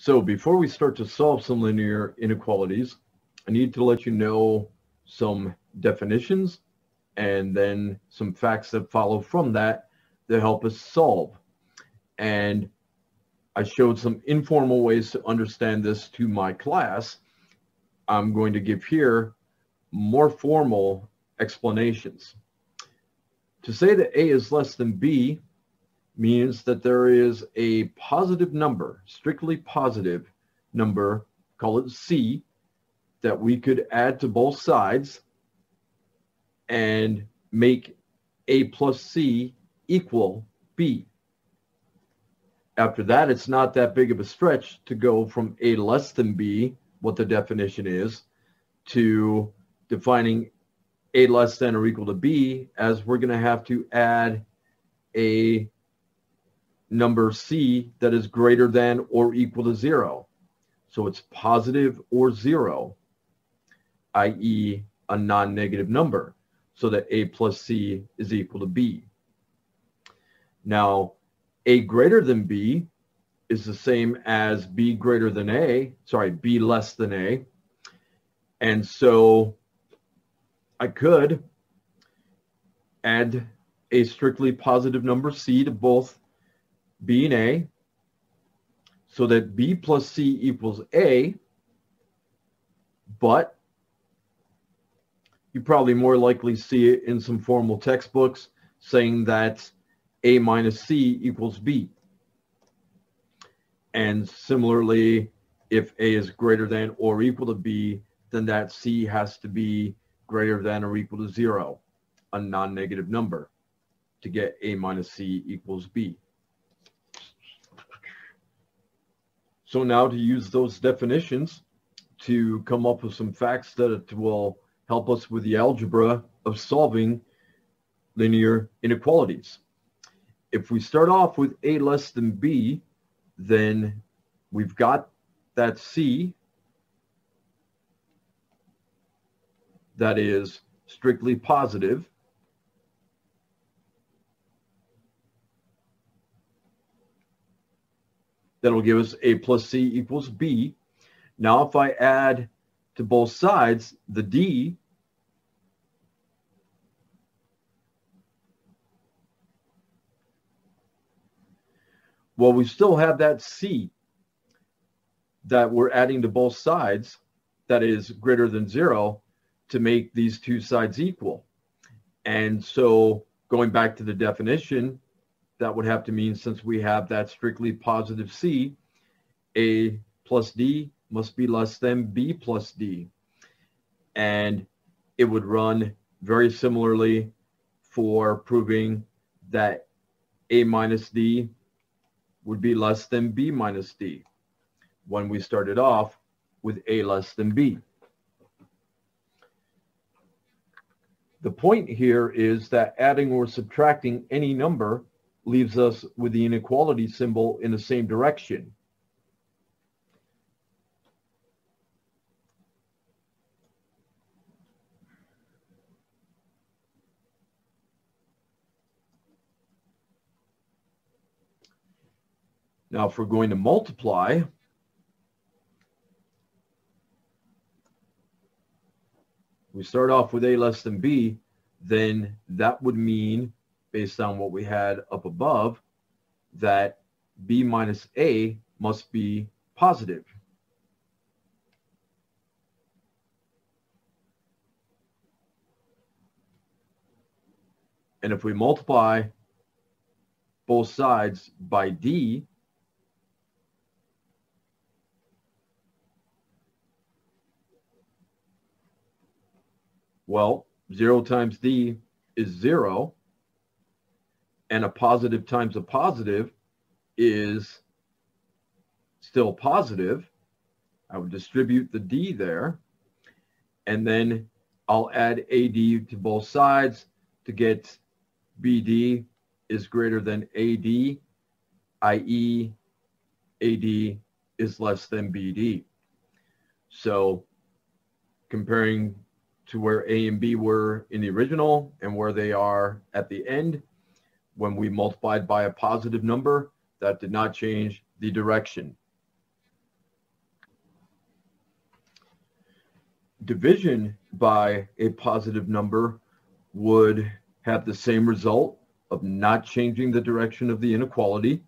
So before we start to solve some linear inequalities, I need to let you know some definitions and then some facts that follow from that help us solve. And I showed some informal ways to understand this to my class. I'm going to give here more formal explanations. To say that A is less than B means that there is a positive number, strictly positive number, call it C, that we could add to both sides and make A plus C equal B. After that, it's not that big of a stretch to go from A less than B, what the definition is, to defining A less than or equal to B, as we're going to have to add a number C that is greater than or equal to 0. So it's positive or 0, i.e. a non-negative number, so that A plus C is equal to B. Now, A greater than B is the same as B greater than A, sorry, B less than A. And so I could add a strictly positive number C to both B and A, so that B plus C equals A, but you probably more likely see it in some formal textbooks saying that A minus C equals B. And similarly, if A is greater than or equal to B, then that C has to be greater than or equal to 0, a non-negative number, to get A minus C equals B. So now to use those definitions to come up with some facts that will help us with the algebra of solving linear inequalities. If we start off with A less than B, then we've got that C that is strictly positive. That'll give us A plus C equals B. Now, if I add to both sides the D, well, we still have that C that we're adding to both sides that is greater than 0 to make these two sides equal. And so going back to the definition, that would have to mean, since we have that strictly positive C, A plus D must be less than B plus D. And it would run very similarly for proving that A minus D would be less than B minus D when we started off with A less than B. The point here is that adding or subtracting any number leaves us with the inequality symbol in the same direction. Now, if we're going to multiply, we start off with A less than B, then that would mean, based on what we had up above, that B minus A must be positive. And if we multiply both sides by D, well, 0 times D is 0. And a positive times a positive is still positive. I would distribute the D there. And then I'll add AD to both sides to get BD is greater than AD, i.e. AD is less than BD. So comparing to where A and B were in the original and where they are at the end, when we multiplied by a positive number, that did not change the direction. Division by a positive number would have the same result of not changing the direction of the inequality.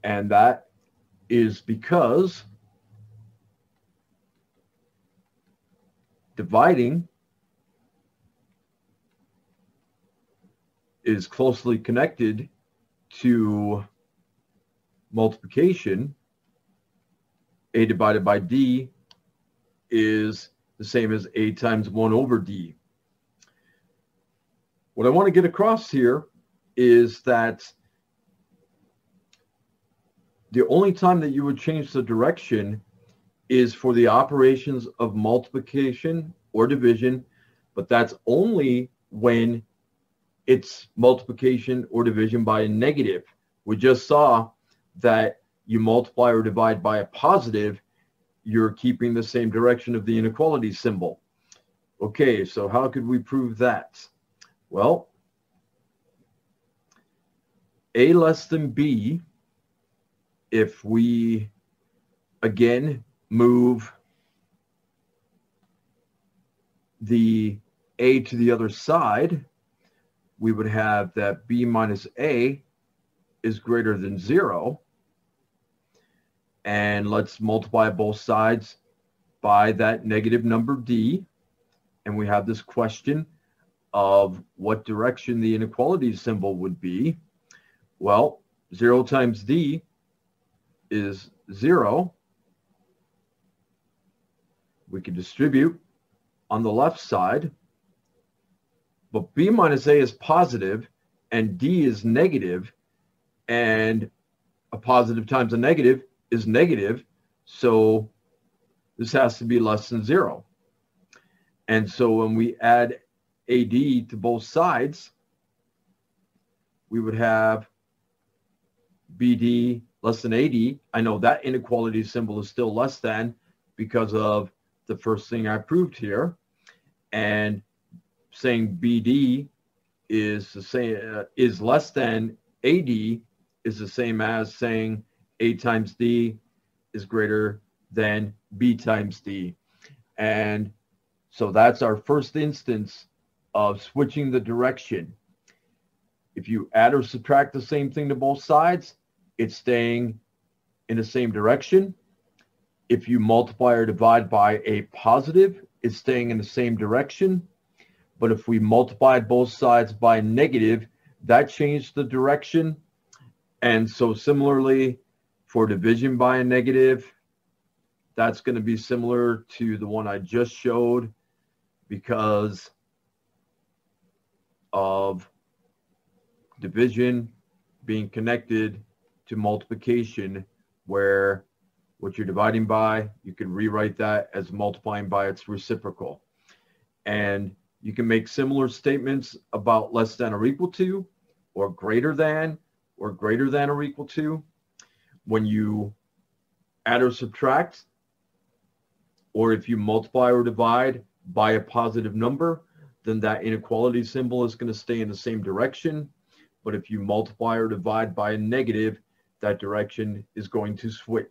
And that is because dividing is closely connected to multiplication. A divided by D is the same as A times 1 over D. What I want to get across here is that the only time that you would change the direction is for the operations of multiplication or division, but that's only when it's multiplication or division by a negative. We just saw that you multiply or divide by a positive, you're keeping the same direction of the inequality symbol. Okay, so how could we prove that? Well, A less than B, if we again move the A to the other side, we would have that B minus A is greater than 0. And let's multiply both sides by that negative number D. And we have this question of what direction the inequality symbol would be. Well, 0 times D is 0. We can distribute on the left side. But B minus A is positive and D is negative, and a positive times a negative is negative, so this has to be less than 0. And so when we add AD to both sides, we would have BD less than AD. I know that inequality symbol is still less than because of the first thing I proved here. And saying BD is the same is less than AD is the same as saying A times D is greater than B times D. And so that's our first instance of switching the direction. If you add or subtract the same thing to both sides, it's staying in the same direction. If you multiply or divide by a positive, it's staying in the same direction. But if we multiplied both sides by negative, that changed the direction. And so similarly, for division by a negative, that's going to be similar to the one I just showed because of division being connected to multiplication, where what you're dividing by, you can rewrite that as multiplying by its reciprocal. And you can make similar statements about less than or equal to, or greater than or equal to. When you add or subtract, or if you multiply or divide by a positive number, then that inequality symbol is going to stay in the same direction. But if you multiply or divide by a negative, that direction is going to switch.